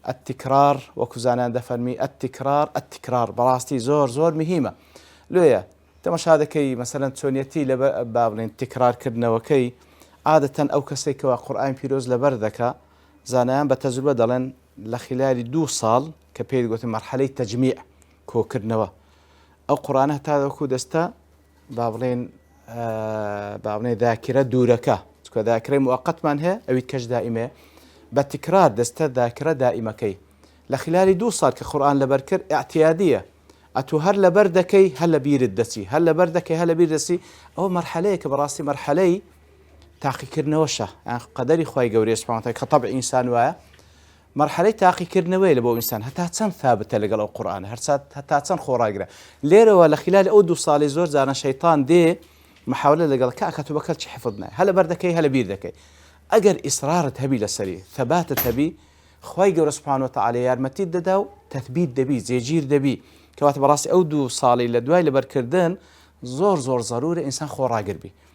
التكرار وكزانان دفرمي التكرار براستي زور مهمة لويا تماشا دەکەی مثلا چۆنیەتی لە با بڵێن تکرار کردنەوەکەی عادەتەن ئەو کەسێکەوە قورئان پیرۆز لەبەر دەکا زانایان بە تەجروبە دەڵێن لە خلالی 2 ساڵ کە پێی دەگوتن مەرحەلەی تەجمیع کۆکردنەوە ئەو قورئانە هەتا وەکو دەستە با بڵێن ذاکرە دوورەکە چکە ذاکرەی موقەتمان هەیە ئەوی کەش دائیمەیە بە تکرار دەستە ذاکرە دائیمەکەی لە خلالی 2 ساڵ کە قورئان لەبەر کرد اعتیادیە ئەتو هەر لەبەر دەکەی هەر لە بیرت دەچی هەر لەبەر دەکەی هەر لە بیر دەچی ئەوە مەرحەلەیە کە بەڕاستی مەرحەلەی تاقیکردنەوەشە یان قەدەری خی گەورەی سوبحانه وتعالە کە طبع ئینسان وایە مەرحەلەی تاقیکردنەوەی لە بۆ ئینسان هەتا چەند ثابتە لەگەڵ ئەو قورئانە هەتا چەند خۆڕاگرە لێرەوە لە خلالی ئەو 2 ساڵی زۆر جاران شەیطان دێ محاولە لەگەڵ کە بەکەل چی حفظ نایە هەر لەبەر دەکەی هەر لە بیر دەکەی ئەگەر ئیسرارت هەبی لەسەری ثەباتت هەبی خی گەورە سوبحانه وتعالە یارمەتیت دەدا و تەثبیت دەبی جێگیر دەبی کەواتە بەڕاستی ئەو 2 ساڵی لە دوای لەبەرکردن زۆر ضرورە ئینسان خۆڕاگر بی